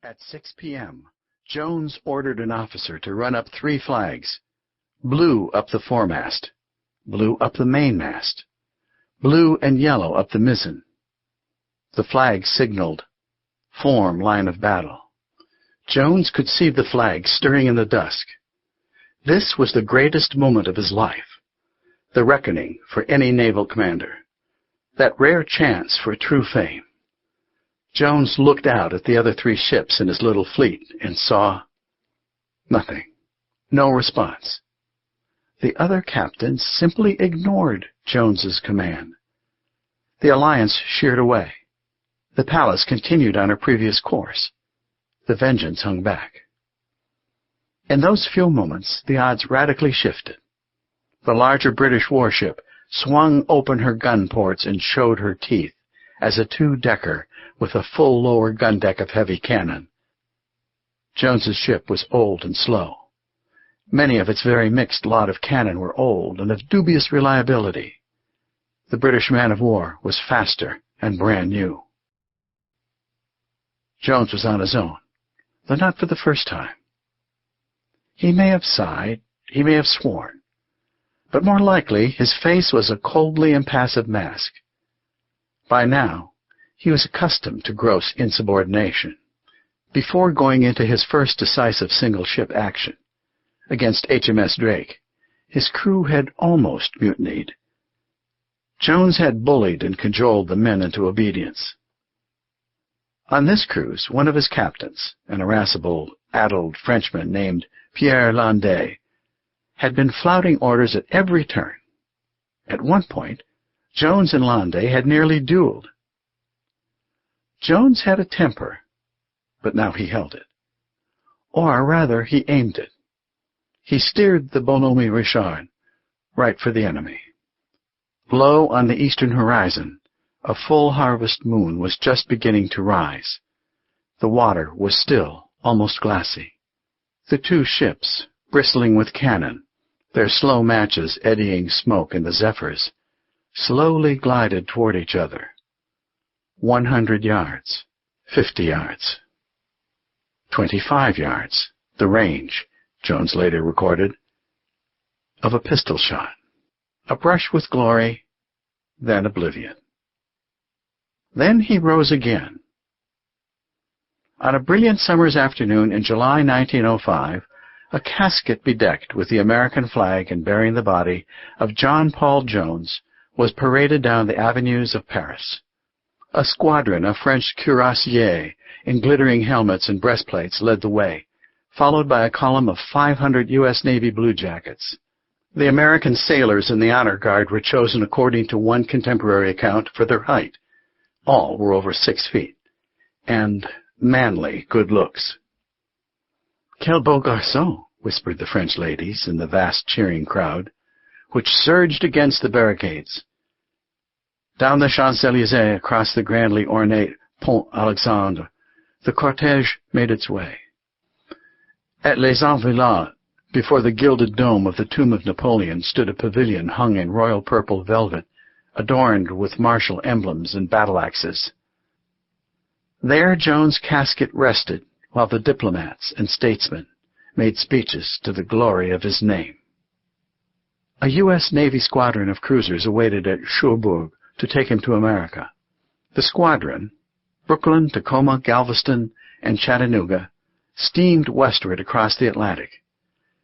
At 6 p.m., Jones ordered an officer to run up 3 flags: blue up the foremast, blue up the mainmast, blue and yellow up the mizzen. The flags signaled, "Form line of battle." Jones could see the flags stirring in the dusk. This was the greatest moment of his life, the reckoning for any naval commander, that rare chance for true fame. Jones looked out at the other 3 ships in his little fleet and saw nothing, no response. The other captains simply ignored Jones's command. The Alliance sheered away. The Pallas continued on her previous course. The Vengeance hung back. In those few moments, the odds radically shifted. The larger British warship swung open her gun ports and showed her teeth as a 2-decker with a full lower gun deck of heavy cannon. Jones's ship was old and slow. Many of its very mixed lot of cannon were old and of dubious reliability. The British man-of-war was faster and brand new. Jones was on his own, though not for the first time. He may have sighed, he may have sworn, but more likely his face was a coldly impassive mask. By now, he was accustomed to gross insubordination. Before going into his first decisive single-ship action, against HMS Drake, his crew had almost mutinied. Jones had bullied and cajoled the men into obedience. On this cruise, one of his captains, an irascible, addled Frenchman named Pierre Landais, had been flouting orders at every turn. At one point, Jones and Landais had nearly dueled. Jones had a temper, but now he held it. Or rather, he aimed it. He steered the Bonhomme Richard right for the enemy. Low on the eastern horizon, a full harvest moon was just beginning to rise. The water was still almost glassy. The 2 ships, bristling with cannon, their slow matches eddying smoke in the zephyrs, slowly glided toward each other. 100 yards, 50 yards, 25 yards, the range, Jones later recorded, of a pistol shot. A brush with glory, then oblivion. Then he rose again. On a brilliant summer's afternoon in July 1905, a casket bedecked with the American flag and bearing the body of John Paul Jones was paraded down the avenues of Paris. A squadron of French cuirassiers in glittering helmets and breastplates led the way, followed by a column of 500 U.S. Navy bluejackets. The American sailors in the honor guard were chosen according to one contemporary account for their height. All were over 6 feet, and manly good looks. "Quel beau garçon," whispered the French ladies in the vast cheering crowd, which surged against the barricades. Down the Champs-Élysées, across the grandly ornate Pont Alexandre, the cortège made its way. At Les Invalides, before the gilded dome of the tomb of Napoleon, stood a pavilion hung in royal purple velvet, adorned with martial emblems and battle-axes. There Jones' casket rested, while the diplomats and statesmen made speeches to the glory of his name. A U.S. Navy squadron of cruisers awaited at Cherbourg to take him to America. The squadron, Brooklyn, Tacoma, Galveston, and Chattanooga, steamed westward across the Atlantic,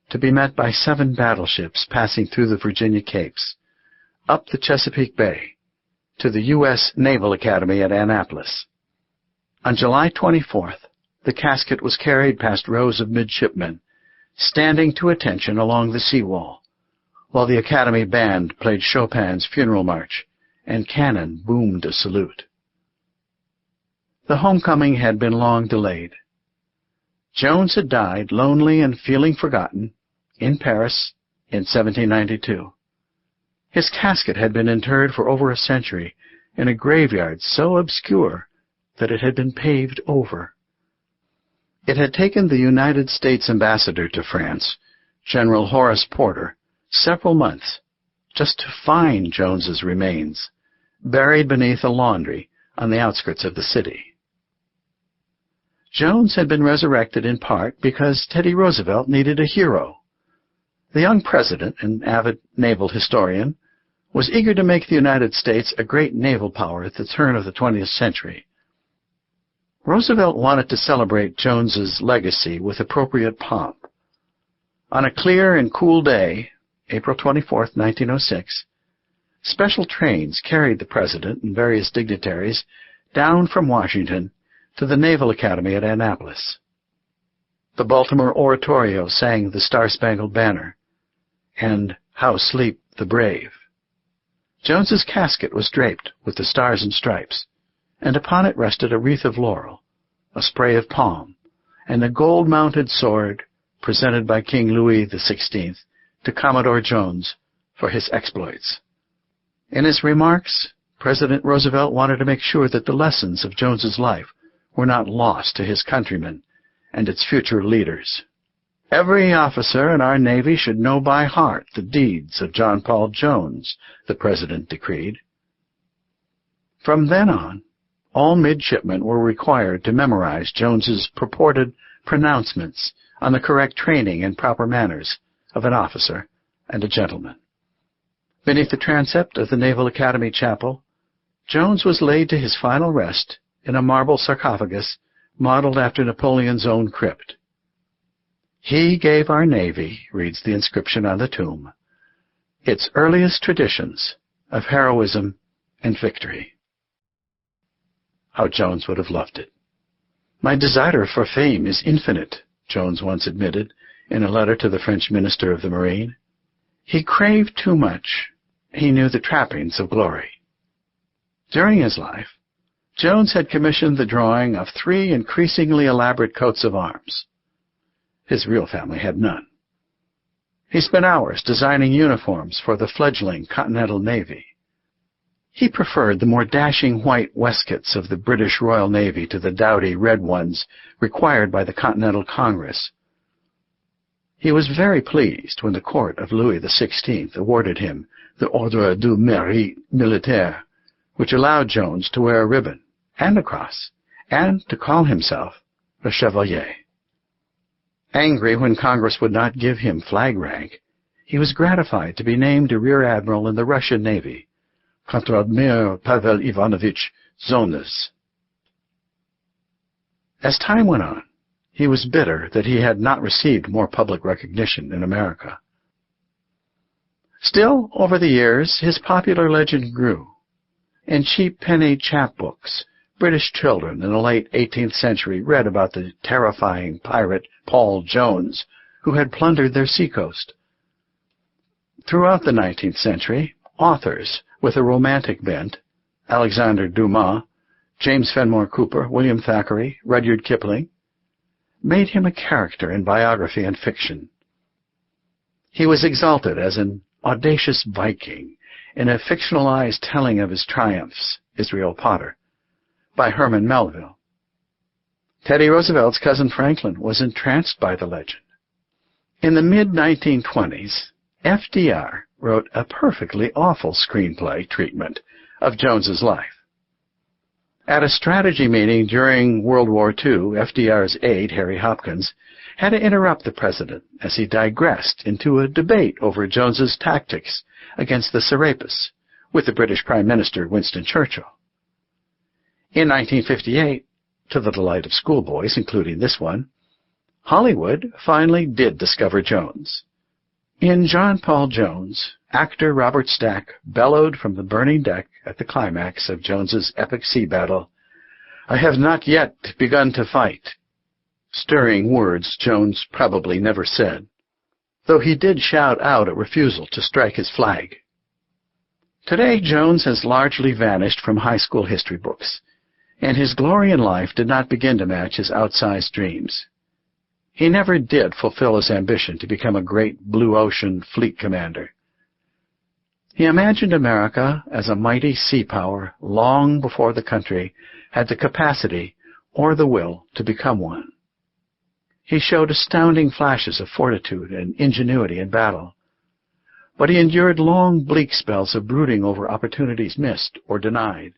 to be met by 7 battleships passing through the Virginia Capes, up the Chesapeake Bay, to the U.S. Naval Academy at Annapolis. On July 24th, the casket was carried past rows of midshipmen, standing to attention along the seawall, while the Academy band played Chopin's Funeral March, and cannon boomed a salute. The homecoming had been long delayed. Jones had died, lonely and feeling forgotten, in Paris in 1792. His casket had been interred for over a century in a graveyard so obscure that it had been paved over. It had taken the United States ambassador to France, General Horace Porter, several months just to find Jones's remains, buried beneath a laundry on the outskirts of the city. Jones had been resurrected in part because Teddy Roosevelt needed a hero. The young president, an avid naval historian, was eager to make the United States a great naval power at the turn of the 20th century. Roosevelt wanted to celebrate Jones's legacy with appropriate pomp. On a clear and cool day, April 24, 1906, special trains carried the president and various dignitaries down from Washington to the Naval Academy at Annapolis. The Baltimore Oratorio sang the Star-Spangled Banner and How Sleep the Brave. Jones's casket was draped with the stars and stripes, and upon it rested a wreath of laurel, a spray of palm, and a gold-mounted sword presented by King Louis XVI to Commodore Jones for his exploits. In his remarks, President Roosevelt wanted to make sure that the lessons of Jones's life were not lost to his countrymen and its future leaders. Every officer in our Navy should know by heart the deeds of John Paul Jones, the President decreed. From then on, all midshipmen were required to memorize Jones's purported pronouncements on the correct training and proper manners of an officer and a gentleman. Beneath the transept of the Naval Academy Chapel, Jones was laid to his final rest in a marble sarcophagus modeled after Napoleon's own crypt. "He gave our Navy," reads the inscription on the tomb, "its earliest traditions of heroism and victory." How Jones would have loved it. "My desire for fame is infinite," Jones once admitted in a letter to the French Minister of the Marine. He craved too much. He knew the trappings of glory. During his life, Jones had commissioned the drawing of 3 increasingly elaborate coats of arms. His real family had none. He spent hours designing uniforms for the fledgling Continental Navy. He preferred the more dashing white waistcoats of the British Royal Navy to the dowdy red ones required by the Continental Congress. He was very pleased when the court of Louis XVI awarded him the Ordre du Mérite Militaire, which allowed Jones to wear a ribbon and a cross, and to call himself a chevalier. Angry when Congress would not give him flag rank, he was gratified to be named a rear admiral in the Russian Navy, Contre-Admiral Pavel Ivanovich Zonas. As time went on, he was bitter that he had not received more public recognition in America. Still, over the years, his popular legend grew. In cheap penny chapbooks, British children in the late 18th century read about the terrifying pirate Paul Jones, who had plundered their seacoast. Throughout the 19th century, authors with a romantic bent, Alexander Dumas, James Fenimore Cooper, William Thackeray, Rudyard Kipling, made him a character in biography and fiction. He was exalted as an audacious Viking in a fictionalized telling of his triumphs, Israel Potter, by Herman Melville. Teddy Roosevelt's cousin Franklin was entranced by the legend. In the mid-1920s, FDR wrote a perfectly awful screenplay treatment of Jones's life. At a strategy meeting during World War II, FDR's aide, Harry Hopkins, had to interrupt the president as he digressed into a debate over Jones's tactics against the Serapis with the British Prime Minister Winston Churchill. In 1958, to the delight of schoolboys, including this one, Hollywood finally did discover Jones. In John Paul Jones, actor Robert Stack bellowed from the burning deck at the climax of Jones's epic sea battle, "I have not yet begun to fight," stirring words Jones probably never said, though he did shout out a refusal to strike his flag. Today, Jones has largely vanished from high school history books, and his glory in life did not begin to match his outsized dreams. He never did fulfill his ambition to become a great blue ocean fleet commander. He imagined America as a mighty sea power long before the country had the capacity or the will to become one. He showed astounding flashes of fortitude and ingenuity in battle, but he endured long, bleak spells of brooding over opportunities missed or denied.